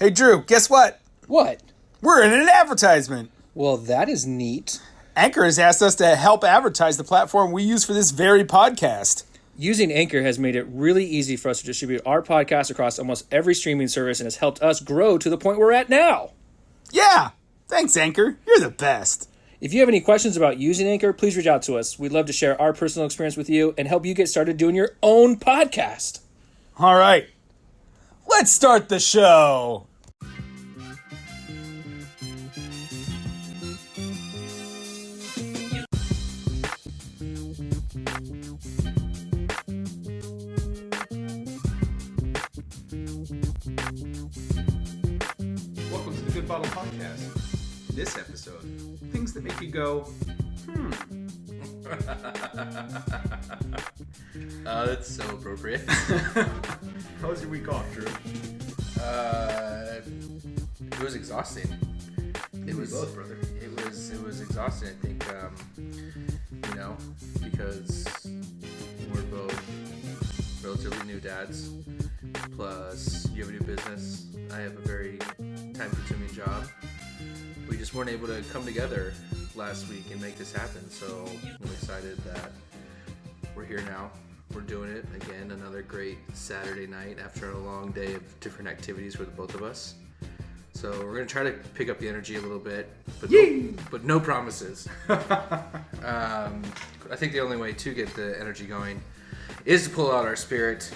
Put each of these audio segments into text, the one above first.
Hey, Drew, guess what? What? We're in an advertisement. Well, that is neat. Anchor has asked us to help advertise the platform we use for this very podcast. Using Anchor has made it really easy for us to distribute our podcast across almost every streaming service and has helped us grow to the point we're at now. Yeah, thanks, Anchor. You're the best. If you have any questions about using Anchor, please reach out to us. We'd love to share our personal experience with you and help you get started doing your own podcast. All right, let's start the show. Welcome to the Good Bottle Podcast. In this episode, things that make you go, That's so appropriate. How was your week off, Drew? It was exhausting. It was both, brother. It was exhausting. I think, because we're both relatively new dads. Plus, you have a new business. I have a very time-consuming job. We just weren't able to come together last week and make this happen. So I'm excited that we're here now. We're doing it again. Another great Saturday night after a long day of different activities for the both of us. So we're gonna try to pick up the energy a little bit, but no promises. I think the only way to get the energy going is to pull out our spirit.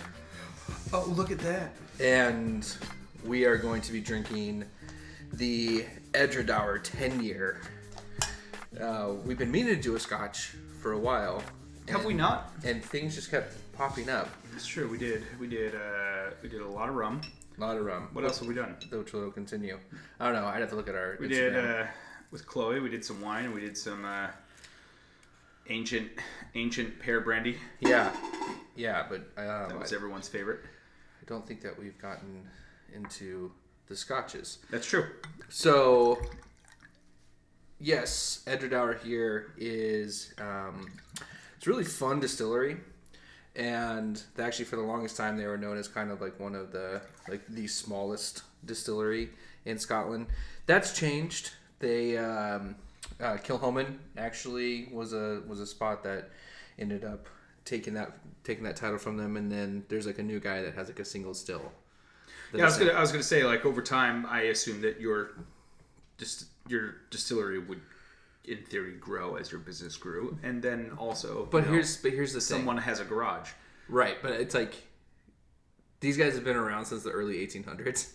Oh, look at that. And we are going to be drinking the Edredauer 10-year. We've been meaning to do a Scotch for a while. Have we not? And things just kept popping up. It's true. We did a lot of rum. A lot of rum. What else have we done? Which will continue. I don't know. I'd have to look at our We Instagram. did with Chloe. We did some wine. And we did some ancient pear brandy. Yeah, but That was everyone's favorite. I don't think that we've gotten into the Scotches. That's true. So, yes, Edredauer here is it's a really fun distillery, and actually for the longest time they were known as kind of like one of the smallest distillery in Scotland. That's changed. They Kilchoman actually was a spot that ended up taking that title from them, and then there's like a new guy that has like a single still. Yeah, I was gonna say, like, over time, I assume that your distillery would, in theory, grow as your business grew, and then also, here's the thing. Someone has a garage, right? But it's like these guys have been around since the early 1800s,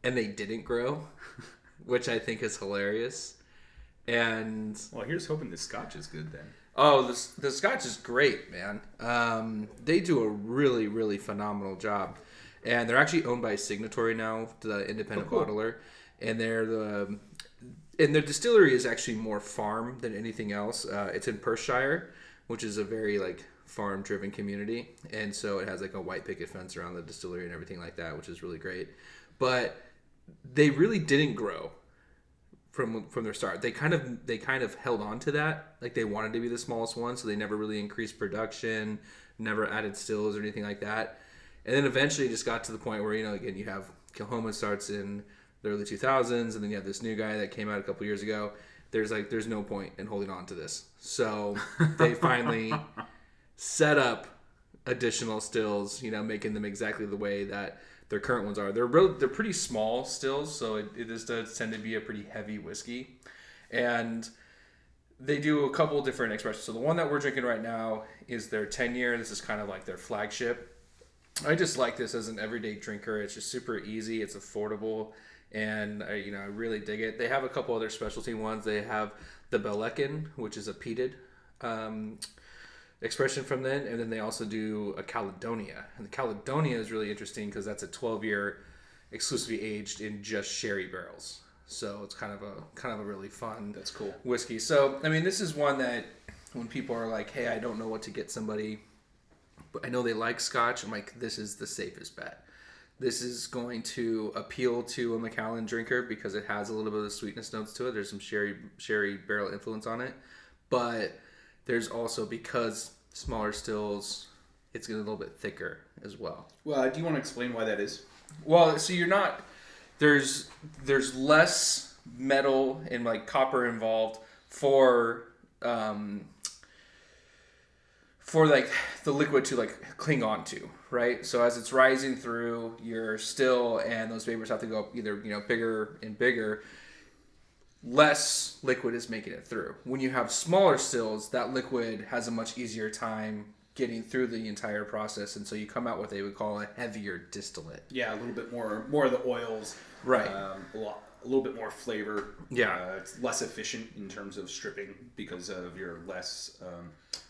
and they didn't grow, which I think is hilarious. And well, here's hoping the Scotch is good then. Oh, the Scotch is great, man. They do a really, really phenomenal job. And they're actually owned by Signatory now, the independent bottler. And their distillery is actually more farm than anything else. It's in Perthshire, which is a very farm-driven community. And so it has a white picket fence around the distillery and everything like that, which is really great. But they really didn't grow from their start. They kind of held on to that. They wanted to be the smallest one, so they never really increased production, never added stills or anything like that. And then eventually it just got to the point where, again, you have Kilchoman starts in the early 2000s, and then you have this new guy that came out a couple years ago. There's no point in holding on to this. So they finally set up additional stills, making them exactly the way that their current ones are. They're pretty small stills, so it does tend to be a pretty heavy whiskey. And they do a couple different expressions. So the one that we're drinking right now is their 10-year. This is kind of like their flagship. I just like this as an everyday drinker. It's just super easy. It's affordable, and I really dig it. They have a couple other specialty ones. They have the Bellekin, which is a peated expression from them, and then they also do a Caledonia. And the Caledonia is really interesting because that's a 12-year exclusively aged in just sherry barrels. So it's kind of a really fun. That's cool. Whiskey. So this is one that when people are like, "Hey, I don't know what to get somebody, but I know they like Scotch," I'm like, this is the safest bet. This is going to appeal to a Macallan drinker because it has a little bit of sweetness notes to it. There's some sherry barrel influence on it. But there's also, because smaller stills, it's getting a little bit thicker as well. Well, do you want to explain why that is? Well, so you're not there's less metal and like copper involved for like the liquid to like cling on to, right? So as it's rising through your still and those vapors have to go up either, bigger and bigger, less liquid is making it through. When you have smaller stills, that liquid has a much easier time getting through the entire process, and so you come out with what they would call a heavier distillate. Yeah, a little bit more of the oils. Right. A little bit more flavor. Yeah. It's less efficient in terms of stripping because of your less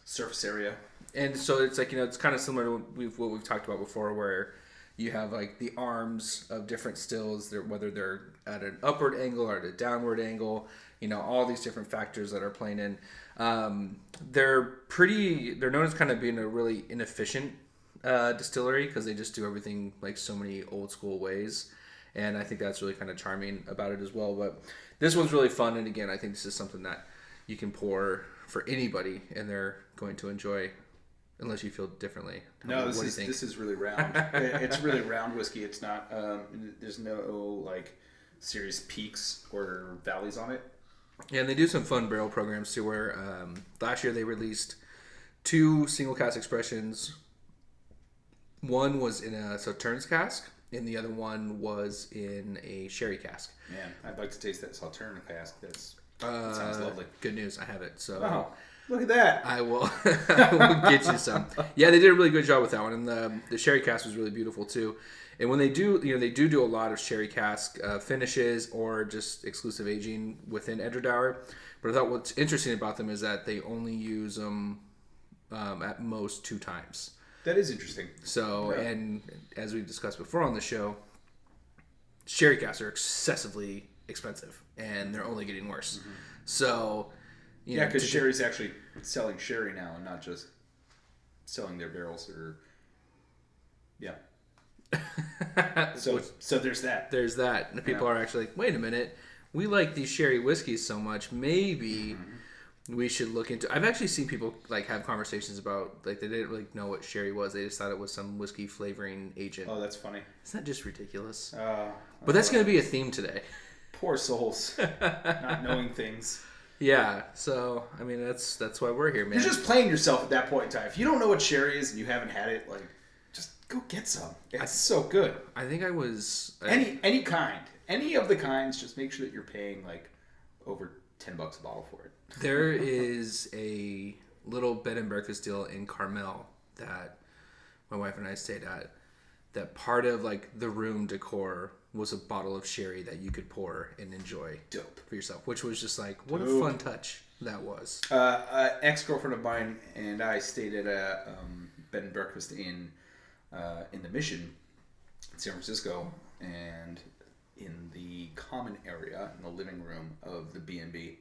surface area. And so it's like, it's kind of similar to what we've talked about before, where you have like the arms of different stills, whether they're at an upward angle or at a downward angle, all these different factors that are playing in. They're known as kind of being a really inefficient distillery because they just do everything like so many old school ways. And I think that's really kind of charming about it as well. But this one's really fun. And again, I think this is something that you can pour for anybody and they're going to enjoy, unless you feel differently. No, this is really round. It's really round whiskey. It's not, there's no like serious peaks or valleys on it. Yeah, and they do some fun barrel programs too, where last year they released 2 single cask expressions. One was in a Sauternes cask, and the other one was in a sherry cask. Man, I'd like to taste that Sauternes cask. That sounds lovely. Good news, I have it. So wow, look at that. I will get you some. Yeah, they did a really good job with that one, and the sherry cask was really beautiful too. And when they do, they do a lot of sherry cask finishes or just exclusive aging within Edgedour. But I thought what's interesting about them is that they only use them at most 2 times. That is interesting. So, yeah. And as we've discussed before on the show, sherry casks are excessively expensive, and they're only getting worse. Mm-hmm. So, because sherry's actually selling sherry now and not just selling their barrels or, yeah. So there's that. There's that. And people are actually like, wait a minute, we like these sherry whiskeys so much, maybe we should look into. I've actually seen people like have conversations about like they didn't really know what sherry was. They just thought it was some whiskey flavoring agent. Oh, that's funny. Isn't that just ridiculous? But that's going to be a theme today. Poor souls, not knowing things. Yeah, so I mean that's why we're here, man. You're just playing yourself at that point in time. If you don't know what sherry is and you haven't had it, like, just go get some. It's so good. I think I was any kind, any of the kinds. Just make sure that you're paying like over $10 a bottle for it. There is a little bed and breakfast deal in Carmel that my wife and I stayed at. That part of like the room decor was a bottle of sherry that you could pour and enjoy for yourself, which was just like what a fun touch that was. Ex-girlfriend of mine and I stayed at a bed and breakfast in the Mission in San Francisco, and in the common area in the living room of the B&B,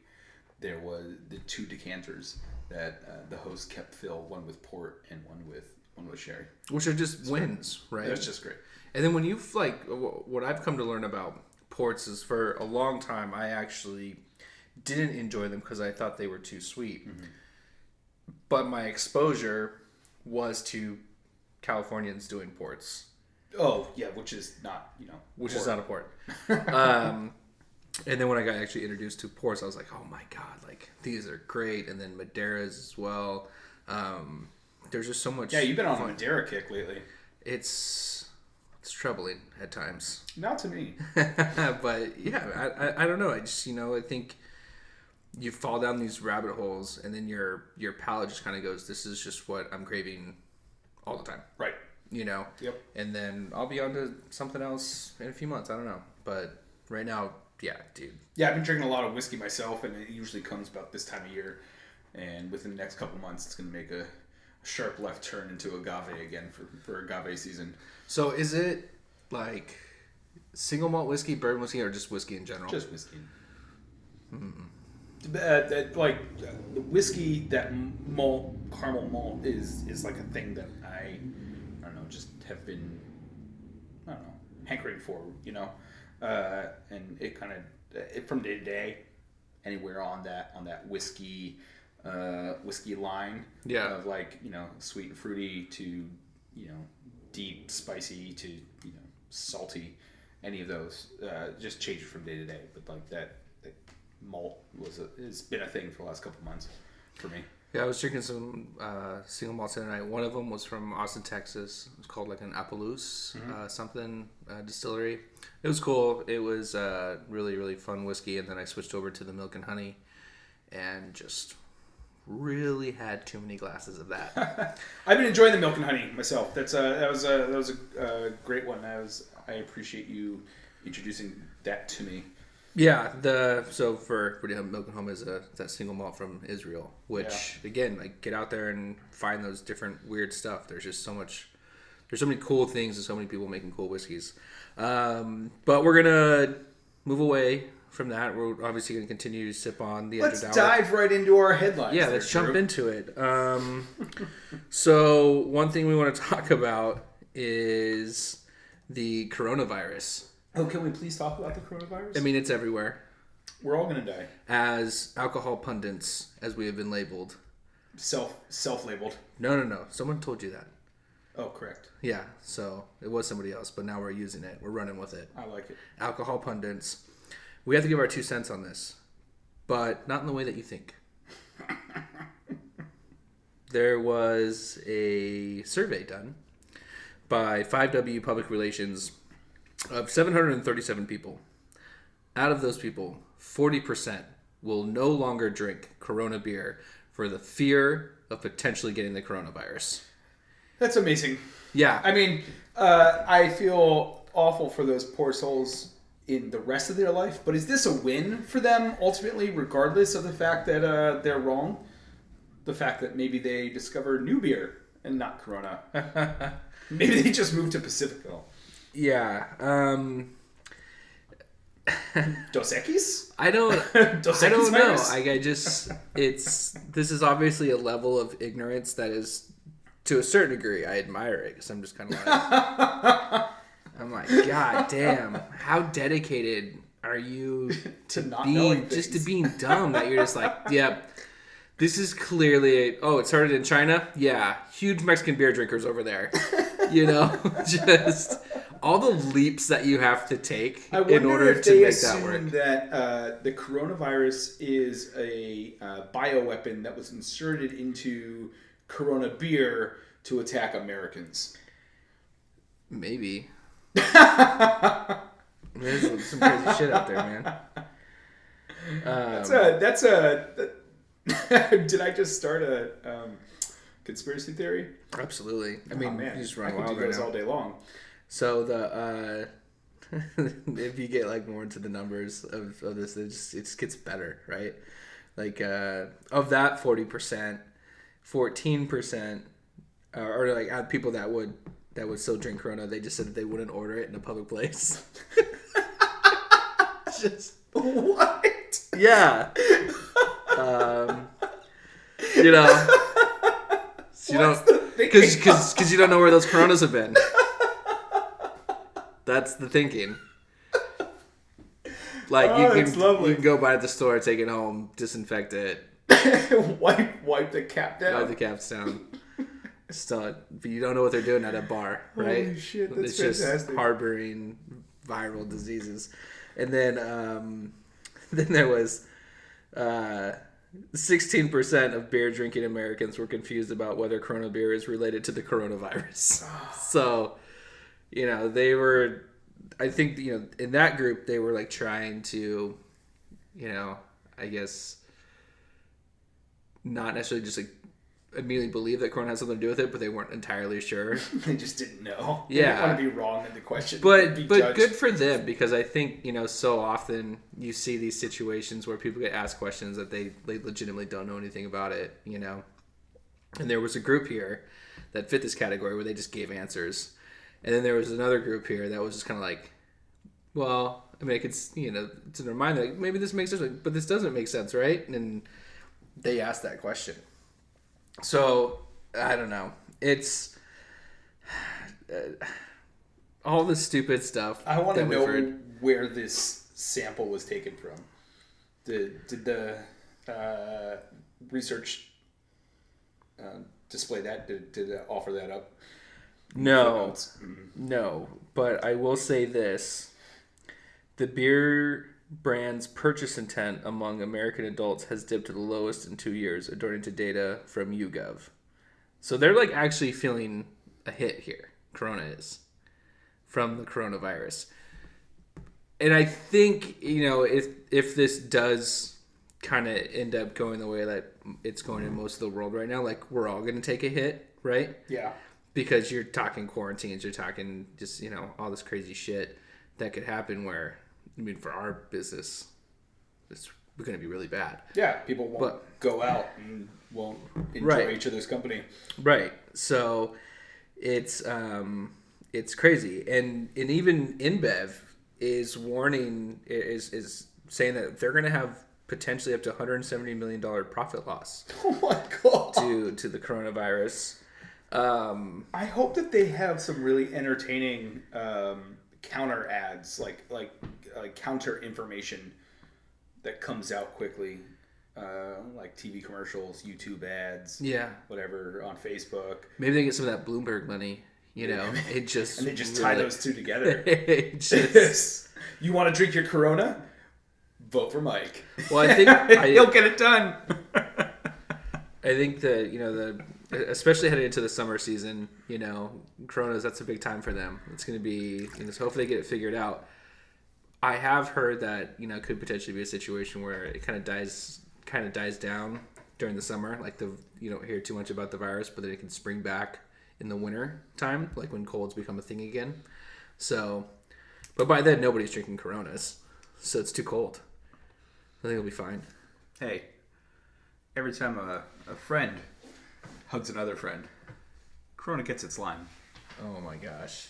there was the 2 decanters that the host kept filled, one with port and one with sherry, which are just wins, right? It's just great. And then when you've like, what I've come to learn about ports is for a long time I actually didn't enjoy them because I thought they were too sweet. Mm-hmm. But my exposure was to Californians doing ports. Oh yeah, which is not is not a port. And then when I got actually introduced to ports, I was like, oh my god, like these are great. And then Madeiras as well. There's just so much. Yeah, you've been on a Madeira kick lately. It's troubling at times. Not to me. But yeah, I don't know. I just I think you fall down these rabbit holes, and then your palate just kind of goes, "This is just what I'm craving all the time." Right. Yep. And then I'll be on to something else in a few months. I don't know, but right now, yeah, dude. Yeah, I've been drinking a lot of whiskey myself, and it usually comes about this time of year. And within the next couple months, it's going to make a sharp left turn into agave again for agave season. So is it like single malt whiskey, bourbon whiskey, or just whiskey in general? Just whiskey. Like the whiskey, that caramel malt is like a thing that I don't know, just have been, I don't know, hankering for, and it kind of from day to day, anywhere on that whiskey line, of like sweet and fruity to deep spicy to salty. any of those. Just change it from day to day. But like that malt it's been a thing for the last couple months for me. Yeah, I was drinking some single malts the other night. One of them was from Austin, Texas. It was called like an Appaloosa distillery. It was cool. It was really, really fun whiskey. And then I switched over to the milk and honey and just really had too many glasses of that. I've been enjoying the milk and honey myself. That was a great one. I appreciate you introducing that to me. Yeah, so for milk and home is that single malt from Israel, which again, like, get out there and find those different weird stuff. There's just there's so many cool things and so many people making cool whiskeys. But we're gonna move away from that. We're obviously gonna continue to sip on the Let's dive right into our headlines. Yeah, let's jump into it. So one thing we want to talk about is the coronavirus. Oh, can we please talk about the coronavirus? I mean, it's everywhere. We're all going to die. As alcohol pundits, as we have been labeled. Self-labeled. No. Someone told you that. Oh, correct. Yeah, so it was somebody else, but now we're using it. We're running with it. I like it. Alcohol pundits. We have to give our 2 cents on this, but not in the way that you think. There was a survey done by 5W Public Relations of 737 people. Out of those people, 40% will no longer drink Corona beer for the fear of potentially getting the coronavirus. That's amazing. Yeah. I mean, I feel awful for those poor souls in the rest of their life, but is this a win for them ultimately, regardless of the fact that they're wrong? The fact that maybe they discover new beer and not Corona. Maybe they just moved to Pacifico. Yeah. Dos Equis? I don't Dos I don't Equis know. virus? This is obviously a level of ignorance that is, to a certain degree, I admire it, because I'm just kind of like, I'm like, God damn, how dedicated are you to not knowing things? Just to being dumb, that you're just like, yep. This is clearly it started in China? Yeah. Huge Mexican beer drinkers over there. You know? Just all the leaps that you have to take in order to make that work. I wonder if they assume that the coronavirus is a bioweapon that was inserted into Corona beer to attack Americans. Maybe. There's some crazy shit out there, man. That's a did I just start a conspiracy theory? Absolutely. I mean, man, you just run I wild can do right those now. all day long. So if you get like more into the numbers of this, it just gets better, right? Like of that 40%, 14%, or like out people that would still drink Corona, they just said that they wouldn't order it in a public place. Just what? Yeah. You know, because you don't know where those Coronas have been. That's the thinking. Like you can go buy at the store, take it home, disinfect it, wipe the cap down. Wipe the caps down. Still, but you don't know what they're doing at a bar, right? Holy shit, that's it's fantastic. Just harboring viral diseases. And then there was 16% of beer drinking Americans were confused about whether Corona beer is related to the coronavirus. So, they were, I think, in that group, they were like trying to, I guess, not necessarily just like immediately believe that Corona had something to do with it, but they weren't entirely sure. They just didn't know. Yeah. They didn't want to be wrong in the question. But good for them, because I think, so often you see these situations where people get asked questions that they legitimately don't know anything about it, And there was a group here that fit this category where they just gave answers. And then there was another group here that was just kind of like, well, I mean, I could, to remind them, like, maybe this makes sense, but this doesn't make sense, right? And they asked that question. So, I don't know. It's all the stupid stuff. I want to know where this sample was taken from. Did the research display that? Did it offer that up? No. But I will say this. The beer brand's purchase intent among American adults has dipped to the lowest in 2 years, according to data from YouGov. So they're like actually feeling a hit here. Corona is from the coronavirus. And I think, if this does kind of end up going the way that it's going in most of the world right now, like we're all going to take a hit, right? Yeah. Because you're talking quarantines, you're talking just, all this crazy shit that could happen where, for our business, it's going to be really bad. Yeah, people won't go out and won't enjoy each other's company. Right. So it's crazy. And even InBev is warning, is saying that they're going to have potentially up to $170 million profit loss. Oh my God. To the coronavirus. I hope that they have some really entertaining counter ads, like counter information that comes out quickly, like TV commercials, YouTube ads, whatever on Facebook. Maybe they get some of that Bloomberg money. It just and they just tie those two together. You want to drink your Corona? Vote for Mike. Well, I think he'll get it done. I think that especially heading into the summer season, Coronas, that's a big time for them. It's going to be, so hopefully they get it figured out. I have heard that could potentially be a situation where it kind of dies down during the summer, like you don't hear too much about the virus, but then it can spring back in the winter time, like when colds become a thing again. So, but by then nobody's drinking Coronas, so it's too cold. I think it'll be fine. Hey, every time a friend hugs another friend, Corona gets its line. Oh my gosh.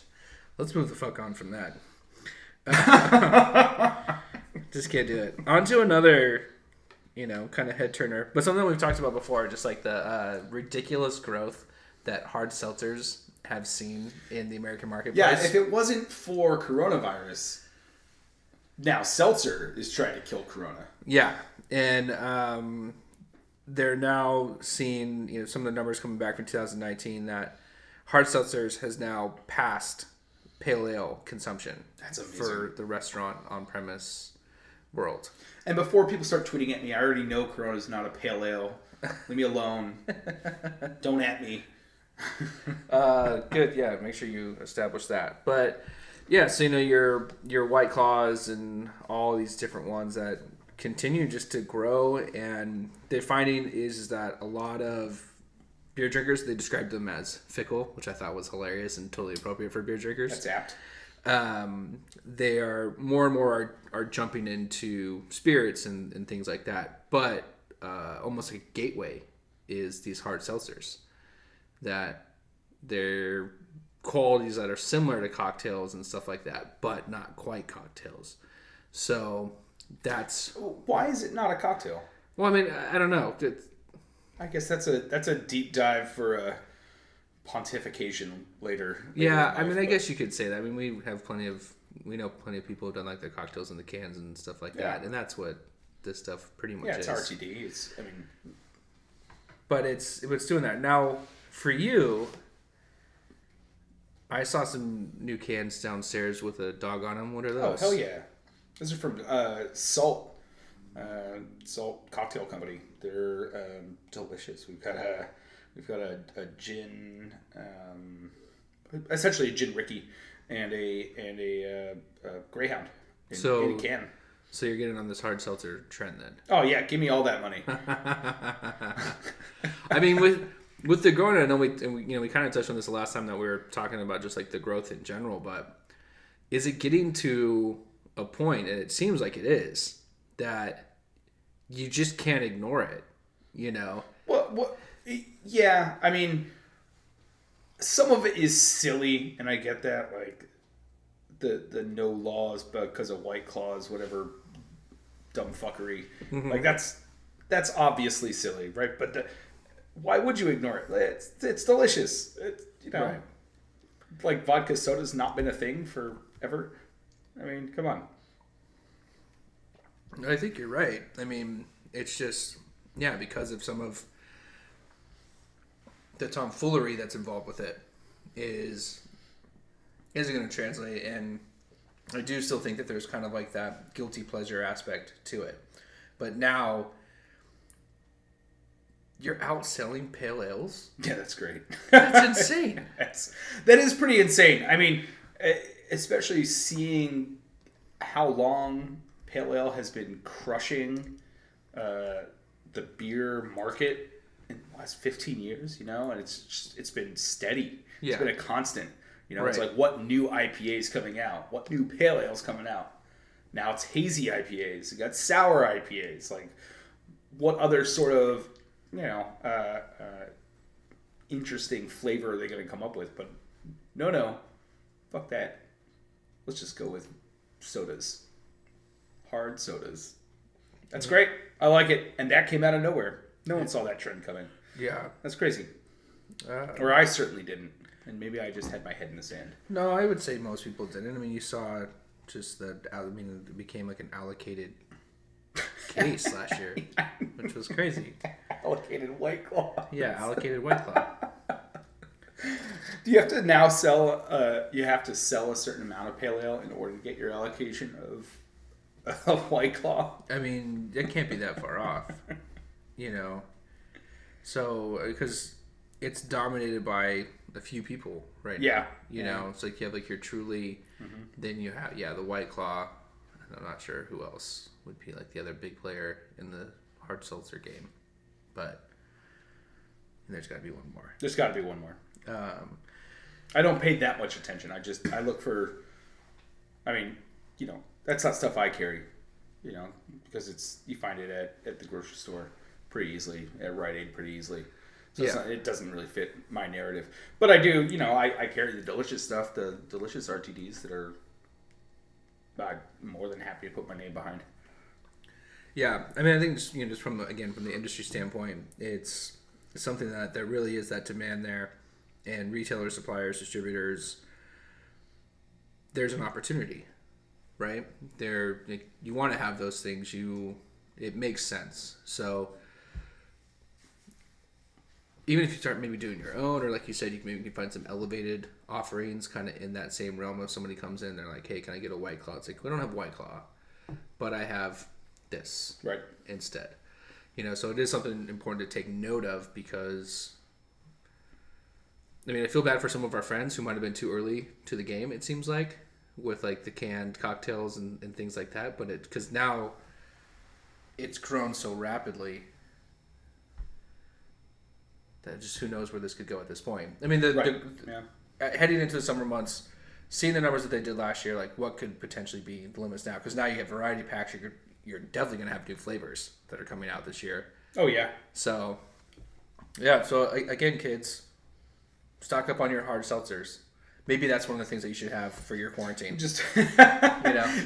Let's move the fuck on from that. Just can't do it. On to another, kind of head turner, but something we've talked about before, just like the ridiculous growth that hard seltzers have seen in the American marketplace. Yeah, if it wasn't for coronavirus, now seltzer is trying to kill Corona. Yeah, and they're now seeing, some of the numbers coming back from 2019 that hard seltzers has now passed pale ale consumption. That's amazing. For the restaurant on-premise world. And before people start tweeting at me, I already know Corona's not a pale ale. Leave me alone. Don't at me. Good, yeah. Make sure you establish that. But yeah, so your White Claws and all these different ones that continue just to grow, and they're finding is that a lot of beer drinkers, they described them as fickle, which I thought was hilarious and totally appropriate for beer drinkers. That's apt. They are more and more are jumping into spirits and things like that, but almost like a gateway is these hard seltzers. That they're qualities that are similar to cocktails and stuff like that, but not quite cocktails. So that's why is it not a cocktail? Well, I don't know. I guess that's a deep dive for a pontification later. Yeah, I guess you could say that. We know plenty of people who've done like their cocktails in the cans and stuff like that, and that's what this stuff pretty much is. Yeah, it's RTD. But it's doing that now. For you, I saw some new cans downstairs with a dog on them. What are those? Oh, hell yeah. Those are from Salt. Salt Cocktail Company. They're delicious. We've got a gin, essentially a gin Ricky, and a Greyhound in a can. So you're getting on this hard seltzer trend then? Oh yeah, give me all that money. With the growing, I know we kind of touched on this the last time that we were talking about just like the growth in general, but is it getting to a point, and it seems like it is, that you just can't ignore it, Well, yeah, some of it is silly, and I get that, like the no laws because of White Claws, whatever dumb fuckery. Mm-hmm. Like that's obviously silly, right? But why would you ignore it? It's delicious. It's, right. Like vodka soda's not been a thing forever. Come on. I think you're right. It's just, because of some of the tomfoolery that's involved with it isn't going to translate. And I do still think that there's kind of like that guilty pleasure aspect to it. But now you're out selling pale ales. Yeah, that's great. That's insane. That is pretty insane. I mean, especially seeing how long pale ale has been crushing the beer market in the last 15 years, and it's been steady. Yeah. It's been a constant. It's Right. like what new IPAs coming out, what new pale ales coming out. Now it's hazy IPAs. You got sour IPAs. Like, what other sort of interesting flavor are they going to come up with? But no, fuck that. Let's just go with sodas, hard sodas. That's great. I like it, and that came out of nowhere. No one saw that trend coming. Yeah. That's crazy. Or I certainly didn't, and maybe I just had my head in the sand. No, I would say most people didn't. I mean, you saw just it became like an allocated case last year, which was crazy. Allocated White Claw. Yeah, allocated White Claw. Do you have to now sell? You have to sell a certain amount of pale ale in order to get your allocation of White Claw. I mean, it can't be that far off, So, because it's dominated by a few people right now. Yeah. It's like you have like your Truly, then you have the White Claw. And I'm not sure who else would be like the other big player in the hard seltzer game, but there's got to be one more. There's got to be one more. I don't pay that much attention. I look for. I mean, that's not stuff I carry. Because you find it at the grocery store pretty easily, at Rite Aid pretty easily. So it doesn't really fit my narrative. But I do, I carry the delicious stuff, the delicious RTDs that are I'm more than happy to put my name behind. Yeah, I mean, I think just from the industry standpoint, it's something that there really is that demand there, and retailers, suppliers, distributors, there's an opportunity, right? You want to have those things. It makes sense. So even if you start maybe doing your own, or like you said, you can find some elevated offerings kind of in that same realm. If somebody comes in, they're like, hey, can I get a White Claw? It's like, we don't have White Claw, but I have this instead. So it is something important to take note of, because I mean, I feel bad for some of our friends who might have been too early to the game, it seems like, with like the canned cocktails and things like that. But because now it's grown so rapidly that just who knows where this could go at this point. I mean, heading into the summer months, seeing the numbers that they did last year, like what could potentially be the limits now? Because now you have variety packs. You're definitely going to have new flavors that are coming out this year. Oh, yeah. So, yeah. So, again, kids, stock up on your hard seltzers. Maybe that's one of the things that you should have for your quarantine. Just,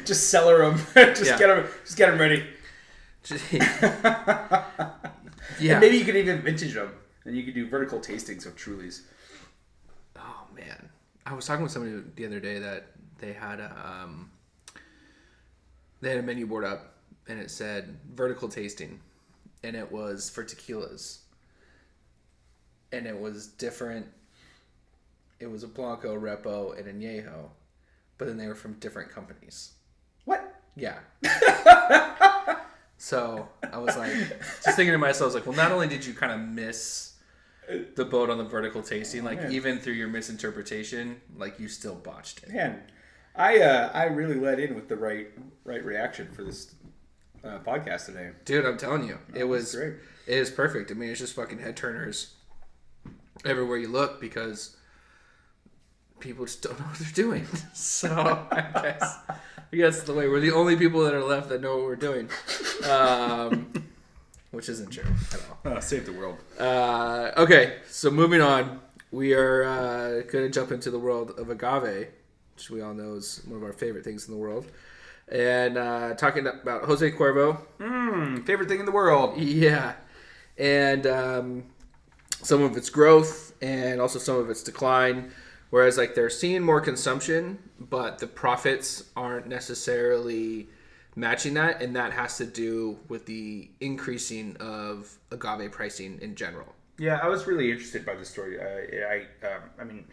just cellar them. Get them ready. Yeah. And maybe you could even vintage them, and you could do vertical tastings of Trulies. Oh man, I was talking with somebody the other day that they had a menu board up, and it said vertical tasting, and it was for tequilas, and it was different. It was a Blanco, Repo, and Añejo, but then they were from different companies. What? Yeah. So I was like, just thinking to myself, I was like, well, not only did you kind of miss the boat on the vertical tasting, like even through your misinterpretation, like you still botched it. Man, I really let in with the right reaction for this podcast today. Dude, I'm telling you, it was great. It is perfect. I mean, it's just fucking head turners everywhere you look, because people just don't know what they're doing. So I guess the way we're the only people that are left that know what we're doing, which isn't true at all. Save the world. Okay, so moving on, we are going to jump into the world of agave, which we all know is one of our favorite things in the world, and talking about Jose Cuervo. Favorite thing in the world. Yeah, and some of its growth and also some of its decline. Whereas, like, they're seeing more consumption, but the profits aren't necessarily matching that, and that has to do with the increasing of agave pricing in general. Yeah, I was really interested by this story. I mean,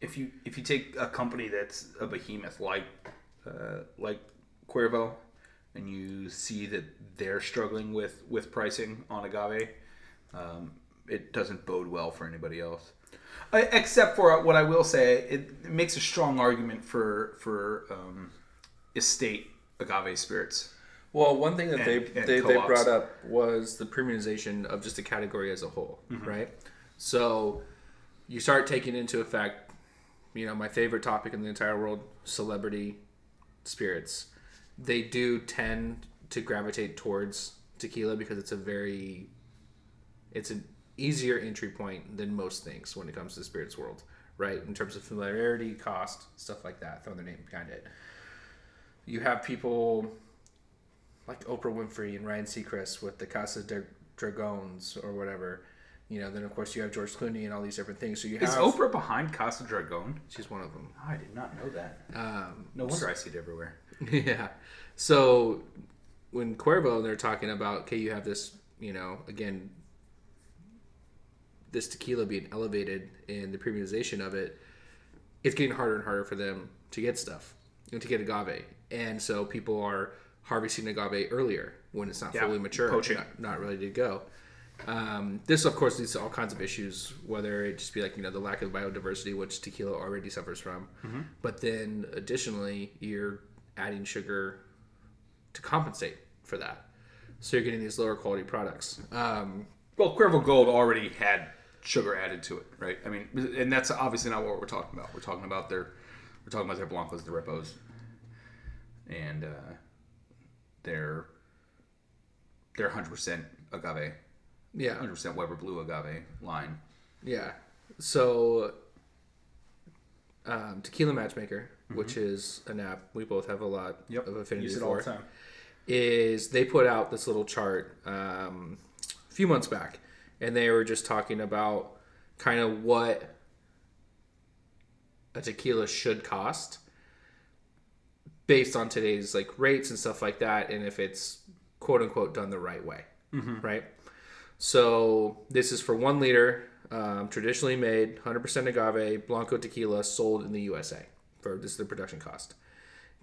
if you take a company that's a behemoth like Cuervo, and you see that they're struggling with pricing on agave, it doesn't bode well for anybody else. Except for what I will say, it makes a strong argument for estate agave spirits. Well, one thing that And they co-ops. brought up was the premiumization of just the category as a whole, right? So you start taking into effect, my favorite topic in the entire world, celebrity spirits. They do tend to gravitate towards tequila because it's an easier entry point than most things when it comes to the spirits world, right? In terms of familiarity, cost, stuff like that, throwing their name behind it. You have people like Oprah Winfrey and Ryan Seacrest with the Casa de Dragones or whatever. Then of course you have George Clooney and all these different things. So you have Is Oprah behind Casa Dragon? She's one of them. Oh, I did not know that. No wonder I see it everywhere. Yeah. So when Cuervo, they're talking about, okay, you have this, again, this tequila being elevated and the premiumization of it, it's getting harder and harder for them to get stuff, to get agave. And so people are harvesting agave earlier when it's not fully mature, poaching. not ready to go. This, of course, leads to all kinds of issues, whether it just be like, the lack of biodiversity, which tequila already suffers from. But then additionally, you're adding sugar to compensate for that. So you're getting these lower quality products. Well, Cuervo Gold already had sugar added to it, right? I mean, and that's obviously not what we're talking about. We're talking about their Blancos, their Repos, and their 100% agave. Yeah. 100% Weber Blue agave line. Yeah. So, Tequila Matchmaker, which is an app we both have a lot of affinity Use it for, all the time. is they put out this little chart a few months back, and they were just talking about kind of what a tequila should cost based on today's rates and stuff like that, and if it's quote unquote done the right way, right? So this is for 1 liter, traditionally made, 100% agave, Blanco tequila sold in the USA. This is the production cost.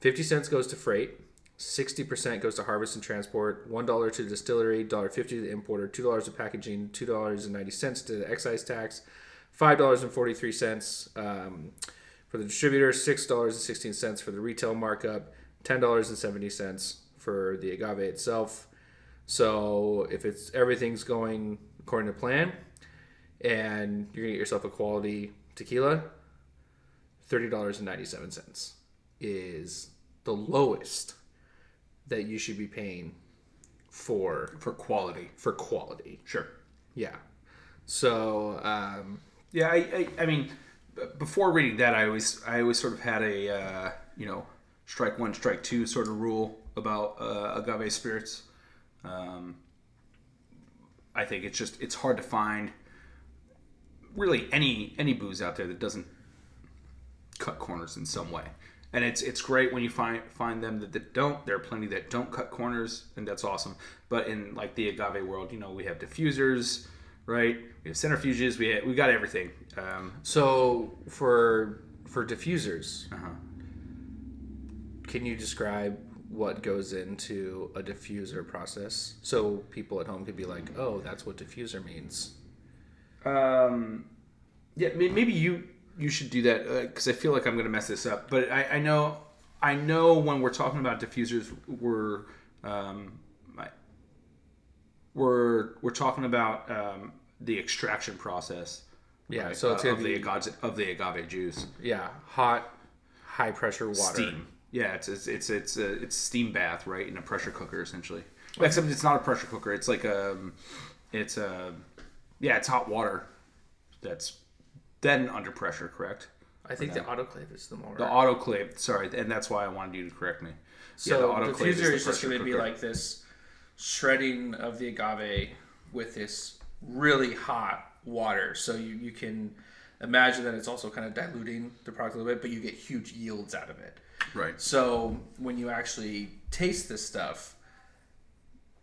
50 cents goes to freight, 60% goes to harvest and transport, $1 to the distillery, $1.50 to the importer, $2 to packaging, $2.90 to the excise tax, $5.43 for the distributor, $6.16 for the retail markup, $10.70 for the agave itself. So if everything's going according to plan and you're going to get yourself a quality tequila, $30.97 is the lowest that you should be paying for quality. For quality. Sure. Yeah. So, yeah, I mean, before reading that, I always sort of had a strike one, strike two sort of rule about agave spirits. I think it's hard to find really any booze out there that doesn't cut corners in some way. And it's great when you find them that don't. There are plenty that don't cut corners, and that's awesome. But in the agave world, we have diffusers, right? We have centrifuges. We got everything. So for diffusers, can you describe what goes into a diffuser process so people at home could be like, oh, that's what diffuser means? Yeah, maybe you should do that because I feel like I'm going to mess this up. But I know when we're talking about diffusers, we're talking about the extraction process. Yeah, right? so it's of the agave juice. Yeah, hot, high pressure water. Steam. Yeah, it's steam bath, right, in a pressure cooker essentially. Except it's not a pressure cooker. It's it's hot water that's then under pressure, correct? I think the autoclave is the more. The autoclave, sorry, and that's why I wanted you to correct me. So the autoclave diffuser is just pressure going to be cooker. like this shredding of the agave with this really hot water. So you can imagine that it's also kind of diluting the product a little bit, but you get huge yields out of it. Right. So when you actually taste this stuff,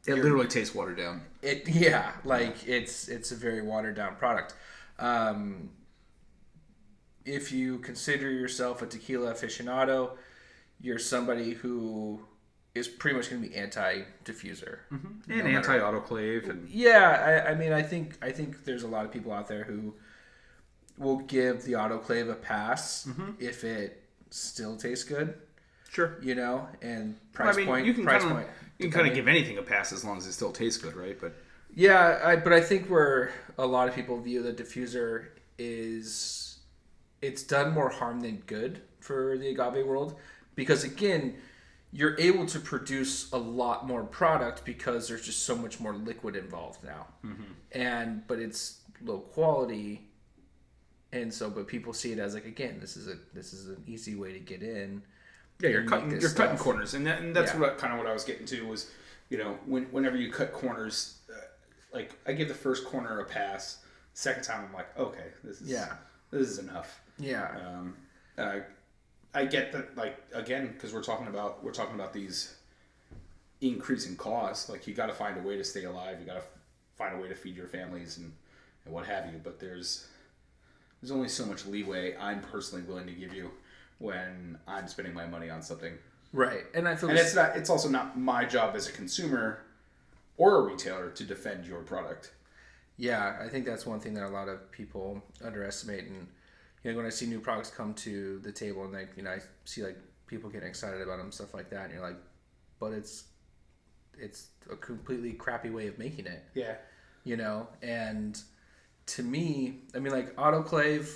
It literally tastes watered down. It's a very watered down product. if you consider yourself a tequila aficionado, you're somebody who is pretty much going to be anti-diffuser. Mm-hmm. And anti-autoclave. And... Yeah, I mean, I think there's a lot of people out there who will give the autoclave a pass if it still tastes good. Sure. You know, and You can kind of give anything a pass as long as it still tastes good, right? But yeah, but I think where a lot of people view the diffuser is it's done more harm than good for the agave world, because again, you're able to produce a lot more product because there's just so much more liquid involved now, but it's low quality, and so but people see it as like, again, this is an easy way to get in. Yeah, you're cutting corners, and that's what I was getting to was, you know, whenever you cut corners, like I give the first corner a pass. Second time I'm like, okay, this is enough. Yeah. I get that, like, again, because we're talking about these increasing costs. Like, you got to find a way to stay alive. You got to find a way to feed your families and what have you. But there's only so much leeway I'm personally willing to give you when I'm spending my money on something. Right. And I feel it's also not my job as a consumer or a retailer to defend your product. Yeah, I think that's one thing that a lot of people underestimate. And you know, when I see new products come to the table and like, you know, I see like people getting excited about them, stuff like that, and you're like, but it's a completely crappy way of making it. Yeah. You know, and to me, I mean, like autoclave,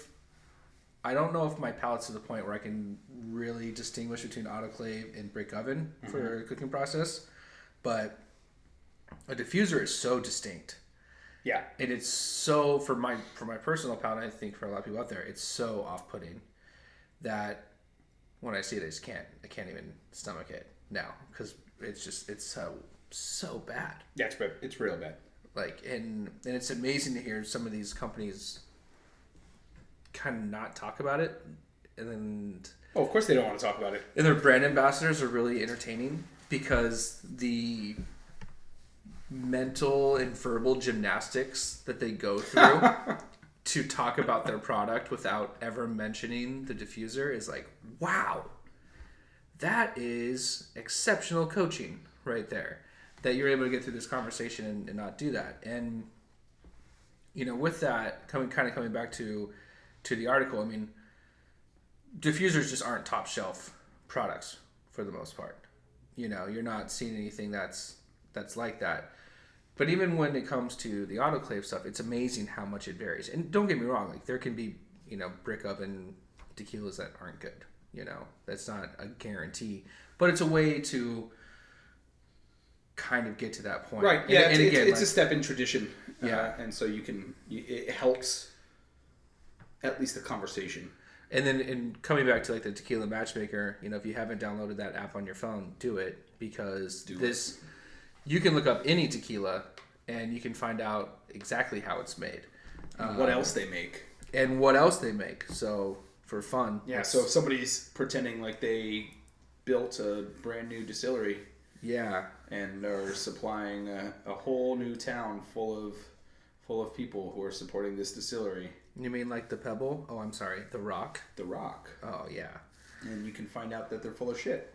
I don't know if my palate's to the point where I can really distinguish between autoclave and brick oven for a cooking process, but a diffuser is so distinct. Yeah. And it's so, for my personal palate, I think for a lot of people out there, it's so off-putting that when I see it, I can't even stomach it now, because it's so bad. Yeah, it's real bad. Like, and it's amazing to hear some of these companies kind of not talk about it, and of course they don't want to talk about it. And their brand ambassadors are really entertaining because the mental and verbal gymnastics that they go through to talk about their product without ever mentioning the diffuser is like, wow, that is exceptional coaching right there, that you're able to get through this conversation and not do that. And you know, with that coming back to the article, I mean, diffusers just aren't top shelf products for the most part. You know, you're not seeing anything that's like that. But even when it comes to the autoclave stuff, it's amazing how much it varies. And don't get me wrong, like there can be, you know, brick oven tequilas that aren't good. You know, that's not a guarantee, but it's a way to kind of get to that point. Right. Yeah. And again, it's a step in tradition. Yeah. And so it helps at least the conversation. And then in coming back to like the Tequila Matchmaker, you know, if you haven't downloaded that app on your phone, do it, because you can look up any tequila and you can find out exactly how it's made. What else they make. And what else they make. So for fun. Yeah, so if somebody's pretending like they built a brand new distillery. Yeah. And are supplying a whole new town full of people who are supporting this distillery. You mean like the Pebble? Oh, I'm sorry. The Rock? The Rock. Oh, yeah. And you can find out that they're full of shit.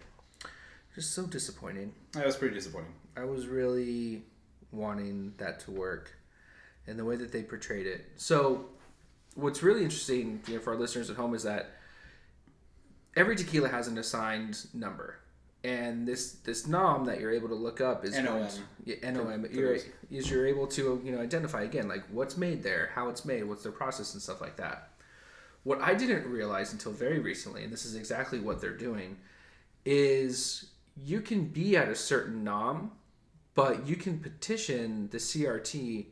Just so disappointing. That was pretty disappointing. I was really wanting that to work and the way that they portrayed it. So what's really interesting, you know, for our listeners at home is that every tequila has an assigned number. And this nom that you're able to look up is NOM. NOM. You're able to, you know, identify again, like what's made there, how it's made, what's their process and stuff like that. What I didn't realize until very recently, and this is exactly what they're doing, is you can be at a certain nom, but you can petition the CRT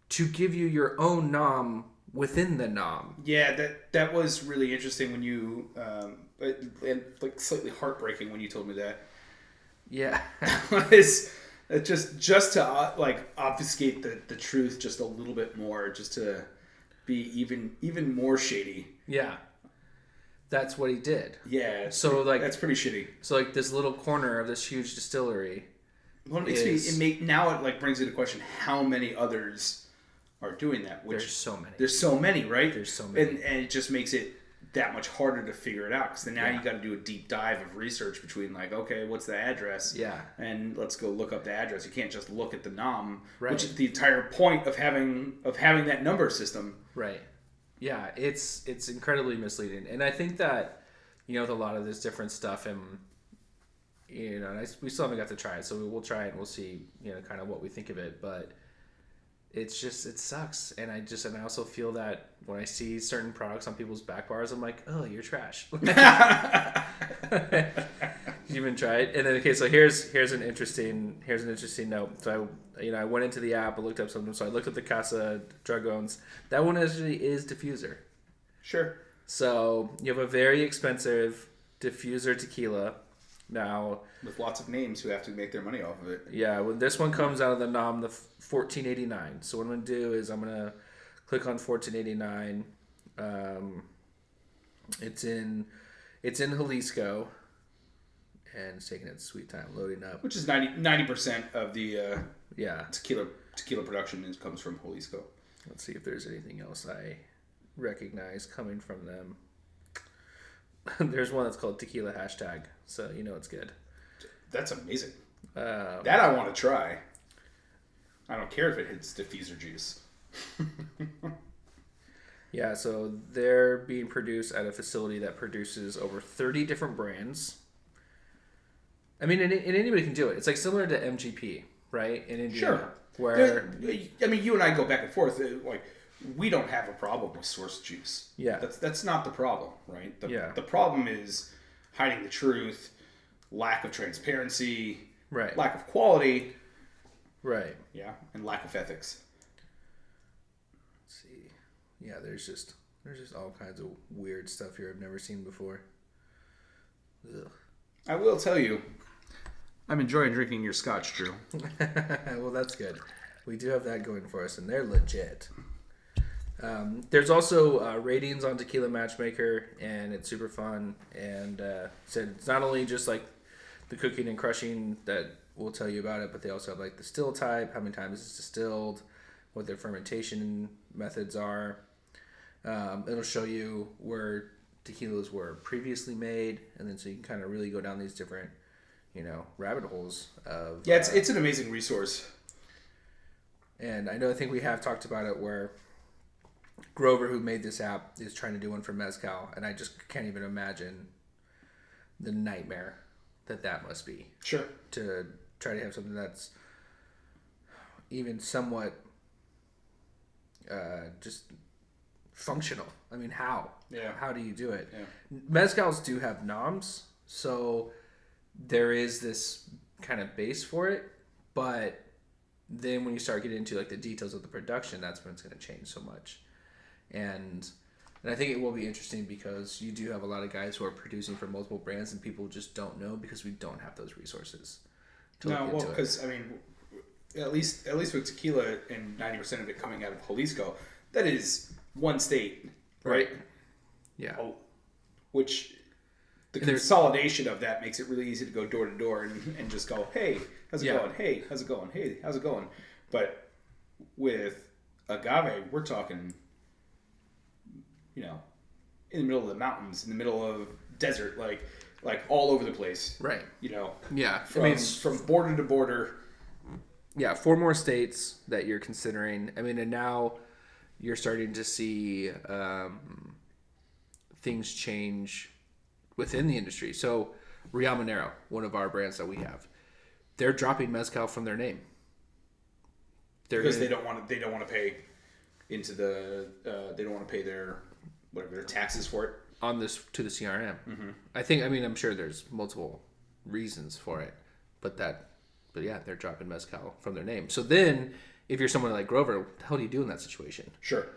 to give you your own nom within the nom. Yeah, that was really interesting when you, and like slightly heartbreaking when you told me that. Yeah. It's just to like obfuscate the truth just a little bit more, just to be even more shady. Yeah. That's what he did. Yeah. So like that's pretty shitty. So like this little corner of this huge distillery. Well, it makes now it like brings into question how many others are doing that. Which There's so many. There's so many, right? There's so many. And it just makes it that much harder to figure it out, because then now Yeah. you got to do a deep dive of research between, like, okay, what's the address? Yeah. And let's go look up the address. You can't just look at the nom, Right. which is the entire point of having that number system. Right. Yeah, it's incredibly misleading, and I think that, you know, with a lot of this different stuff, and you know, we still haven't got to try it, so we'll try it and we'll see, you know, kind of what we think of it, but it's just, it sucks. And I also feel that when I see certain products on people's back bars, I'm like, oh, you're trash. You even tried? And then, okay, so here's an interesting note. So I went into the app, I looked up something. So I looked at the Casa Dragones. That one actually is diffuser. Sure. So you have a very expensive diffuser tequila. Now, with lots of names who have to make their money off of it. Yeah, when this one comes out of the nom, the 1489. So what I'm gonna do is I'm gonna click on 1489. It's in Jalisco, and it's taking its sweet time loading up. Which is 90% of the Yeah. tequila production comes from Jalisco. Let's see if there's anything else I recognize coming from them. There's one that's called Tequila Hashtag, so you know it's good. That's amazing. That I want to try. I don't care if it hits diffuser juice. Yeah, so they're being produced at a facility that produces over 30 different brands. I mean, and anybody can do it. It's like similar to MGP, right? In India. Sure. Where, I mean, you and I go back and forth. Like, we don't have a problem with source juice. Yeah. That's not the problem, right? Yeah. The problem is hiding the truth, lack of transparency, right. lack of quality, Right. yeah, and lack of ethics. Let's see. Yeah, there's just all kinds of weird stuff here I've never seen before. Ugh. I will tell you, I'm enjoying drinking your Scotch, Drew. Well, that's good. We do have that going for us, and they're legit. There's also ratings on Tequila Matchmaker, and it's super fun. And said it's not only just like the cooking and crushing that will tell you about it, but they also have like the still type, how many times it's distilled, what their fermentation methods are. It'll show you where tequilas were previously made, and then so you can kind of really go down these different, rabbit holes of. Yeah, it's an amazing resource. And I think we have talked about it where Grover, who made this app, is trying to do one for mezcal, and I just can't even imagine the nightmare that must be. Sure. To try to have something that's even somewhat just functional. I mean, how? Yeah. How do you do it? Yeah. Mezcals do have noms, so there is this kind of base for it, but then when you start getting into like the details of the production, that's when it's going to change so much. And I think it will be interesting because you do have a lot of guys who are producing for multiple brands, and people just don't know because we don't have those resources to look into it. Because I mean, at least with tequila and 90% of it coming out of Jalisco, that is one state, right? Yeah. Which the consolidation of that makes it really easy to go door to door and just go, hey, how's it going? Hey, how's it going? Hey, how's it going? But with agave, we're talking, in the middle of the mountains, in the middle of desert, like all over the place. Right. Yeah. From border to border. Yeah, 4 more states that you're considering. I mean, and now you're starting to see things change within the industry. So, Real Minero, one of our brands that we have, they're dropping mezcal from their name. Because they don't want to pay into the they don't want to pay their taxes for it on this to the CRM. Mm-hmm. I'm sure there's multiple reasons for it, but yeah, they're dropping mezcal from their name. So then, if you're someone like Grover, what the hell do you do in that situation? Sure.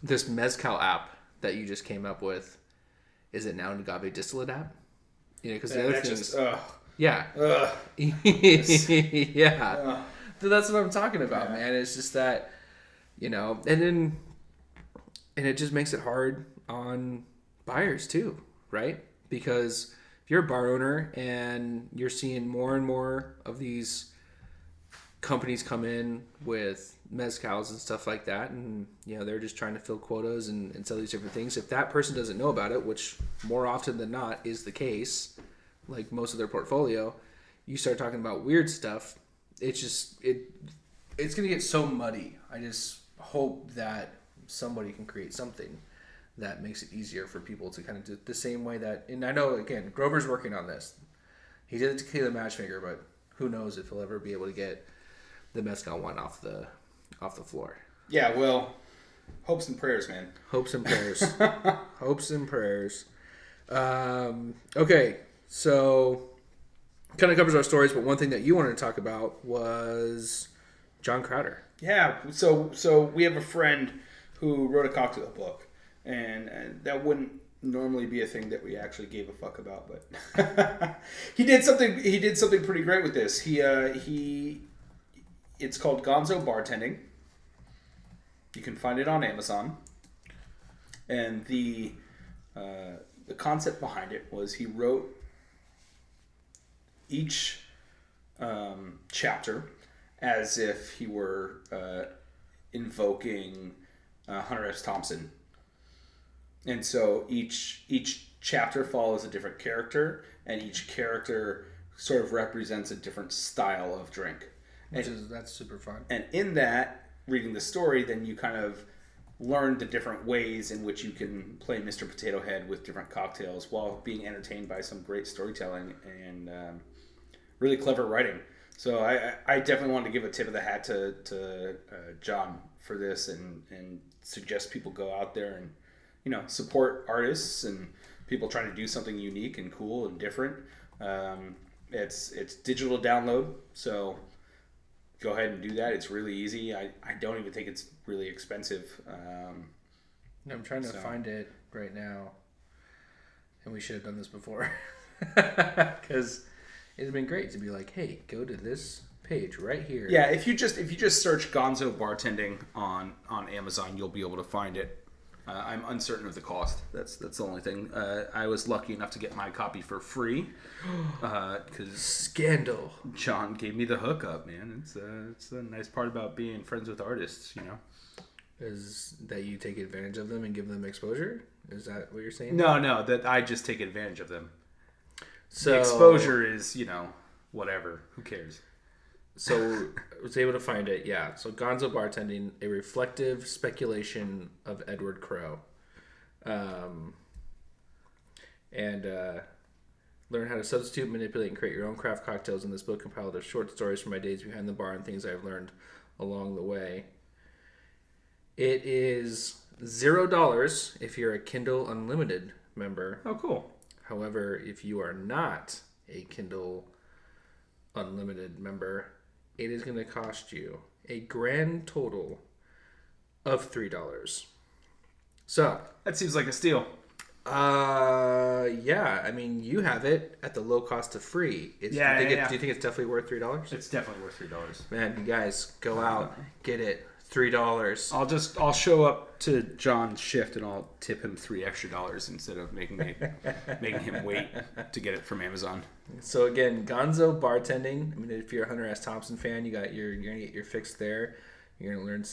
This mezcal app that you just came up with, is it now an agave distillate app? Because the other thing is, yeah, yeah. So that's what I'm talking about, man. It's just that, and it just makes it hard on buyers too, right? Because if you're a bar owner and you're seeing more and more of these companies come in with mezcals and stuff like that, and they're just trying to fill quotas and sell these different things. If that person doesn't know about it, which more often than not is the case, like most of their portfolio, you start talking about weird stuff, it's gonna get so muddy. I just hope that somebody can create something that makes it easier for people to kind of do it the same way that, and I know, again, Grover's working on this. He did it to Tequila Matchmaker, but who knows if he'll ever be able to get the mezcal one off the floor. Yeah, well, hopes and prayers, man. Hopes and prayers. Hopes and prayers. Okay, so kind of covers our stories, but one thing that you wanted to talk about was John Crowder. Yeah, so we have a friend who wrote a cocktail book, and that wouldn't normally be a thing that we actually gave a fuck about, but he did something pretty great with this. It's called Gonzo Bartending. You can find it on Amazon, and the concept behind it was he wrote each chapter as if he were invoking Hunter S. Thompson. And so each chapter follows a different character, and each character sort of represents a different style of drink. That's super fun. And in that, reading the story, then you kind of learn the different ways in which you can play Mr. Potato Head with different cocktails while being entertained by some great storytelling and really clever writing. So I definitely wanted to give a tip of the hat to John for this and suggest people go out there and support artists and people trying to do something unique and cool and different. It's digital download, so go ahead and do that. It's really easy. I don't even think it's really expensive. I'm trying to find it right now, and we should have done this before because it'd been great to be like, hey, go to this page right here. Yeah, if you just search Gonzo Bartending on Amazon, you'll be able to find it. I'm uncertain of the cost. That's the only thing. I was lucky enough to get my copy for free because scandal. John gave me the hookup, man. It's a nice part about being friends with artists, Is that you take advantage of them and give them exposure? Is that what you're saying? No, that I just take advantage of them. So the exposure is, whatever. Who cares? So I was able to find it, yeah. So Gonzo Bartending, a reflective speculation of Edward Crowe. And learn how to substitute, manipulate, and create your own craft cocktails in this book compiled of short stories from my days behind the bar and things I've learned along the way. It is $0 if you're a Kindle Unlimited member. Oh, cool. However, if you are not a Kindle Unlimited member, it is going to cost you a grand total of $3. So that seems like a steal. Yeah. I mean, you have it at the low cost of free. Do you think it's definitely worth $3? It's definitely worth $3. Man, you guys go out, get it. $3. I'll show up to John's shift and I'll tip him $3 extra instead of making him wait to get it from Amazon. So again, Gonzo Bartending. I mean, if you're a Hunter S. Thompson fan, you're gonna get your fix there. You're gonna learn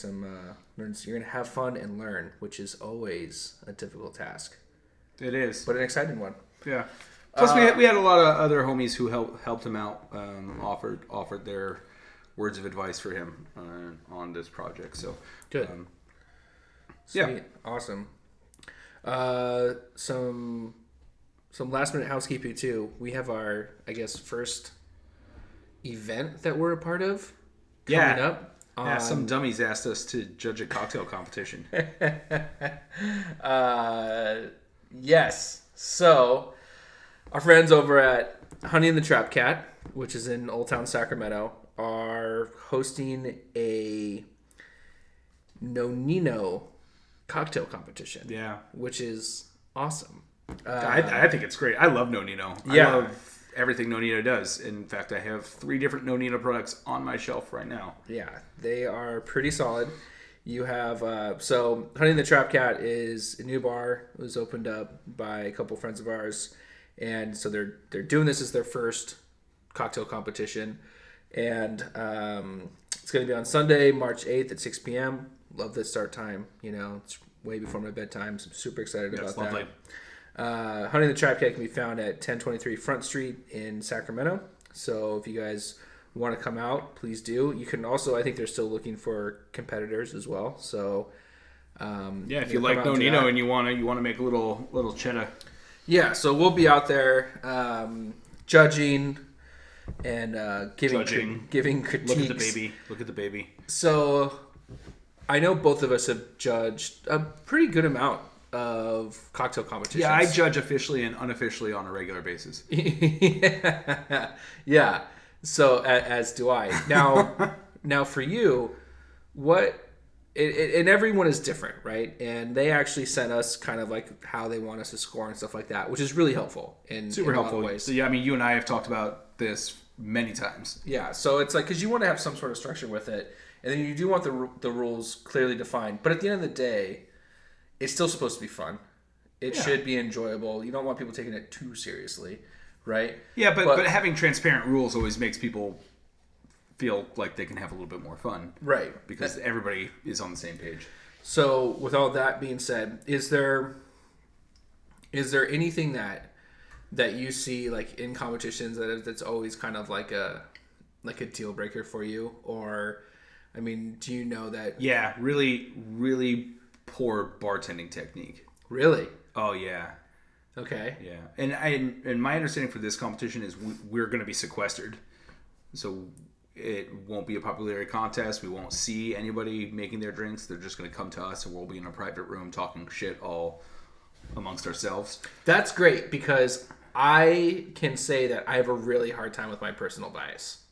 you're gonna have fun and learn, which is always a difficult task. It is, but an exciting one. Yeah. Plus, we had a lot of other homies who helped him out, offered their words of advice for him on this project. So good. Sweet. Yeah, awesome. Some last minute housekeeping too. We have our, I guess, first event that we're a part of coming up. Yeah, some dummies asked us to judge a cocktail competition. Yes. So our friends over at Honey and the Trap Cat, which is in Old Town Sacramento, are hosting a Nonino cocktail competition. Yeah. Which is awesome. I think it's great. I love Nonino. Yeah. I love everything Nonino does. In fact, I have 3 different Nonino products on my shelf right now. Yeah, they are pretty solid. You have, so Honey and the Trap Cat is a new bar. It was opened up by a couple friends of ours. And so they're doing this as their first cocktail competition. And it's going to be on Sunday, March 8th at 6 p.m. Love the start time. You know, it's way before my bedtime, so I'm super excited about lovely. that. Hunting the Trap Cat can be found at 1023 Front Street in Sacramento. So if you guys want to come out, please do. You can also, I think they're still looking for competitors as well. So if you like Nonino and you want to make a little cheddar. Yeah, so we'll be out there judging and giving critiques. Look at the baby. So I know both of us have judged a pretty good amount of cocktail competitions. Yeah, I judge officially and unofficially on a regular basis. Yeah. So as do I. Now for you, and everyone is different, right? And they actually sent us kind of like how they want us to score and stuff like that, which is really helpful in super in helpful a lot of ways. So, yeah, I mean, you and I have talked about this many times. Yeah, so it's like, because you want to have some sort of structure with it, and then you do want the rules clearly defined. But at the end of the day, it's still supposed to be fun. It should be enjoyable. You don't want people taking it too seriously, right? Yeah, but having transparent rules always makes people feel like they can have a little bit more fun. Right. Because everybody is on the same page. So with all that being said, is there anything that you see like in competitions that's always kind of like a deal breaker for you? Or, I mean, do you know that? Yeah, really, really poor bartending technique. Really? Oh yeah. Okay. Yeah, and my understanding for this competition is we're going to be sequestered, so it won't be a popularity contest. We won't see anybody making their drinks. They're just going to come to us, and we'll be in a private room talking shit all amongst ourselves. That's great, because I can say that I have a really hard time with my personal bias.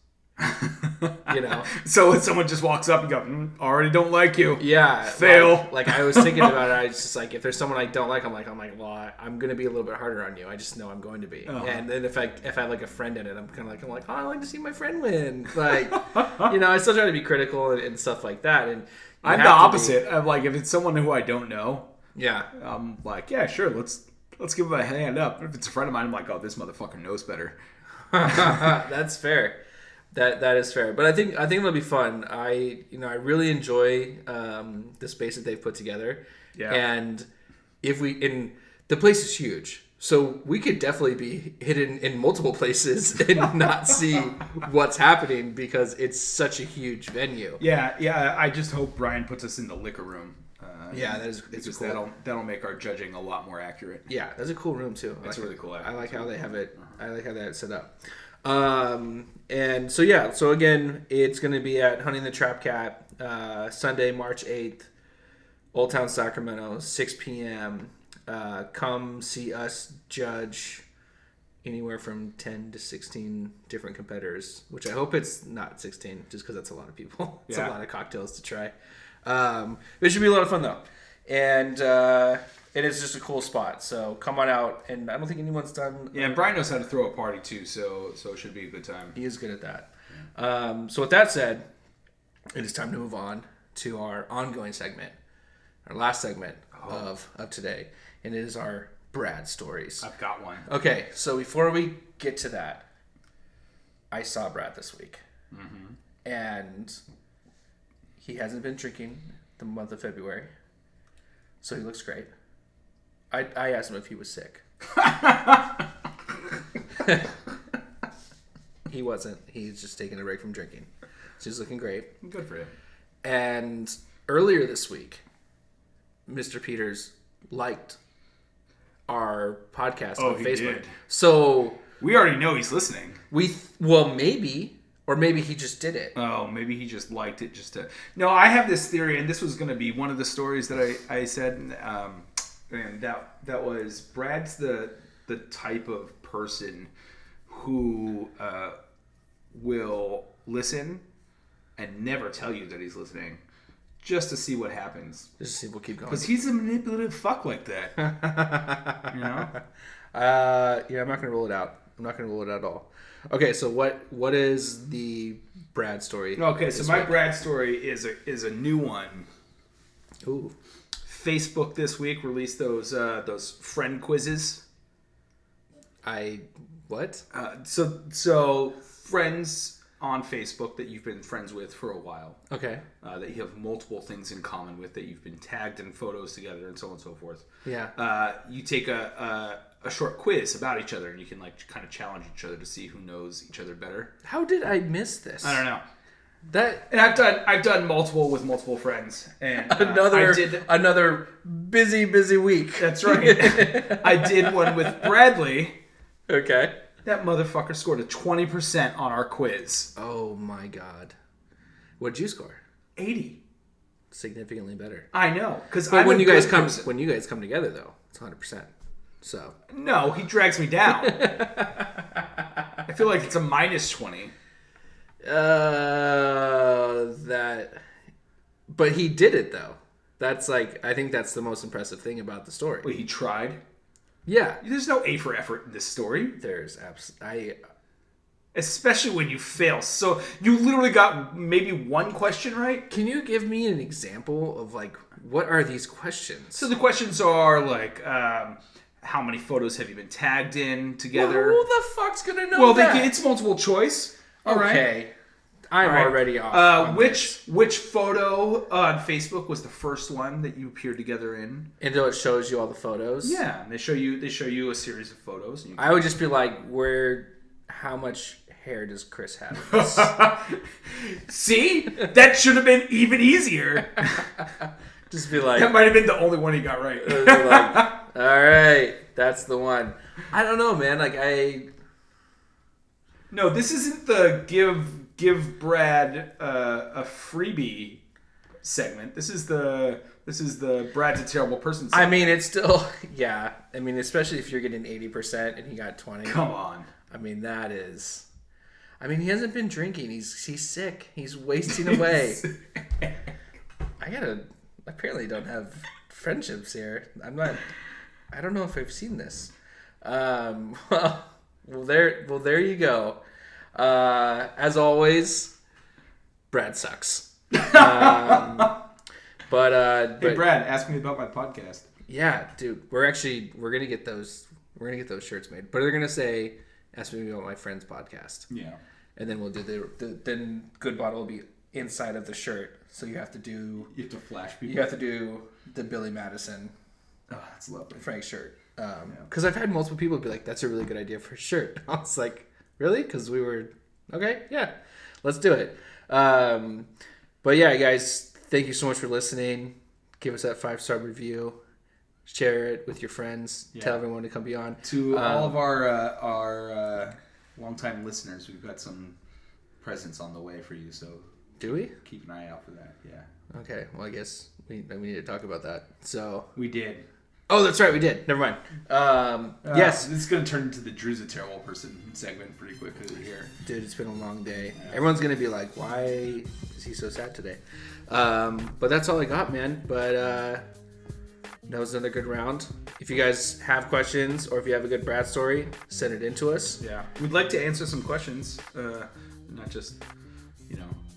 You know, so when someone just walks up and go, already don't like you. Yeah, fail. Like I was thinking about it. I was just like, if there's someone I don't like, I'm like, well, I'm gonna be a little bit harder on you. I just know I'm going to be. Uh-huh. And then if I have like a friend in it, I'm like, oh, I like to see my friend win. Like, you know, I still try to be critical and stuff like that. And I'm the opposite. I'm like, if it's someone who I don't know, yeah, I'm like, yeah, sure, let's give him a hand up. If it's a friend of mine, I'm like, oh, this motherfucker knows better. That's fair. That is fair, but I think it'll be fun. I really enjoy the space that they've put together. Yeah. And the place is huge, so we could definitely be hidden in multiple places and not see what's happening because it's such a huge venue. Yeah. I just hope Brian puts us in the liquor room. It's cool. That'll make our judging a lot more accurate. Yeah, that's a cool room too. It's really cool. I like how they have it. I like how they have it set up. And so again, it's going to be at Hunting the Trap Cat, Sunday, March 8th, Old Town Sacramento, 6 p.m. Come see us judge anywhere from 10 to 16 different competitors, which I hope it's not 16, just because that's a lot of people. It's a lot of cocktails to try. It should be a lot of fun though. And it is just a cool spot, so come on out. And I don't think anyone's done. Yeah, and Brian knows how to throw a party too, so it should be a good time. He is good at that. Yeah. So with that said, it is time to move on to our ongoing segment, our last segment of today, and it is our Brad stories. I've got one. Okay, so before we get to that, I saw Brad this week, and he hasn't been drinking the month of February, so he looks great. I asked him if he was sick. He wasn't. He's just taking a break from drinking. So he's looking great. Good for him. And earlier this week, Mr. Peters liked our podcast on Facebook. He did. So we already know he's listening. Maybe, or maybe he just did it. Oh, maybe he just liked it just to. No, I have this theory, and this was going to be one of the stories that I said. And that was Brad's the type of person who will listen and never tell you that he's listening, just to see what happens. Just to see we'll keep going. Because he's a manipulative fuck like that. You know? Yeah, I'm not gonna rule it out. I'm not gonna rule it out at all. Okay, so what is the Brad story? Okay, so my Brad story is a new one. Ooh. Facebook this week released those friend quizzes. What? So friends on Facebook that you've been friends with for a while. Okay. That you have multiple things in common with, that you've been tagged in photos together and so on and so forth. Yeah. You take a short quiz about each other, and you can like kind of challenge each other to see who knows each other better. How did I miss this? I don't know. And I've done multiple with multiple friends, and another busy week. That's right. I did one with Bradley. Okay. That motherfucker scored a 20% on our quiz. Oh my god. What'd you score? 80. Significantly better. I know, because when you guys come together though, it's 100%. So no, he drags me down. I feel like it's a minus 20. But he did it though. That's like, I think that's the most impressive thing about the story. Wait, he tried? Yeah. There's no A for effort in this story. There's especially when you fail. So you literally got maybe one question right. Can you give me an example of like, what are these questions? So the questions are like, how many photos have you been tagged in together? Well, who the fuck's gonna know that? It's multiple choice. All right. Okay. I'm already off. Which photo on Facebook was the first one that you appeared together in? And it shows you all the photos. Yeah, and they show you a series of photos. And I would just be like, how much hair does Chris have? See, that should have been even easier. Just be like, that might have been the only one he got right. Like, all right, that's the one. I don't know, man. No, this isn't the give Brad a freebie segment. This is the Brad's a terrible person segment. I mean, it's still, yeah. I mean, especially if you're getting 80% and he got 20. Come on. I mean, he hasn't been drinking. He's sick. He's wasting away. I apparently don't have friendships here. I don't know if I've seen this. Well, there you go. As always, Brad sucks. But hey, Brad, ask me about my podcast. Yeah, dude, we're gonna get those shirts made, but they're gonna say, "Ask me about my friend's podcast." Yeah, and then we'll do then Good Bottle will be inside of the shirt, so you have to flash people. You have to do the Billy Madison. Oh, that's lovely. Frank shirt. Because I've had multiple people be like, "That's a really good idea for a shirt." I was like, "Really?" Because we were okay. Yeah, let's do it. But yeah, guys, thank you so much for listening. Give us that 5-star review. Share it with your friends. Yeah. Tell everyone to come be on. To all of our longtime listeners, we've got some presents on the way for you. So do we? Keep an eye out for that. Yeah. Okay. Well, I guess we need to talk about that. So we did. Oh, that's right. We did. Never mind. Yes. This is going to turn into the Drew's a terrible person segment pretty quickly here. Dude, it's been a long day. Yeah. Everyone's going to be like, why is he so sad today? But that's all I got, man. But that was another good round. If you guys have questions or if you have a good Brad story, send it in to us. Yeah. We'd like to answer some questions. Not just,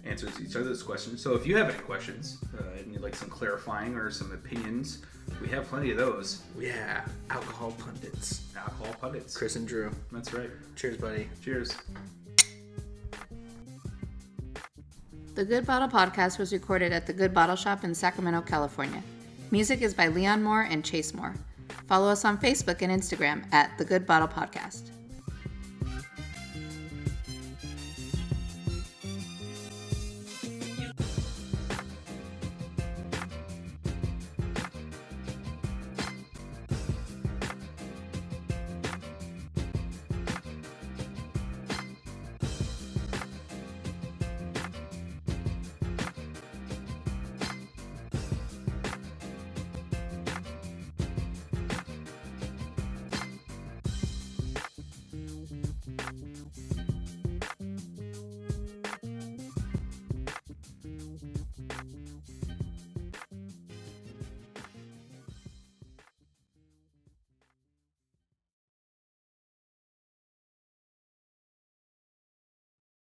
answer each other's questions. So if you have any questions and you'd like some clarifying or some opinions, we have plenty of those. Yeah. Alcohol pundits. Chris and Drew. That's right. Cheers, buddy. Cheers. The Good Bottle Podcast was recorded at the Good Bottle Shop in Sacramento, California. Music is by Leon Moore and Chase Moore. Follow us on Facebook and Instagram at The Good Bottle Podcast.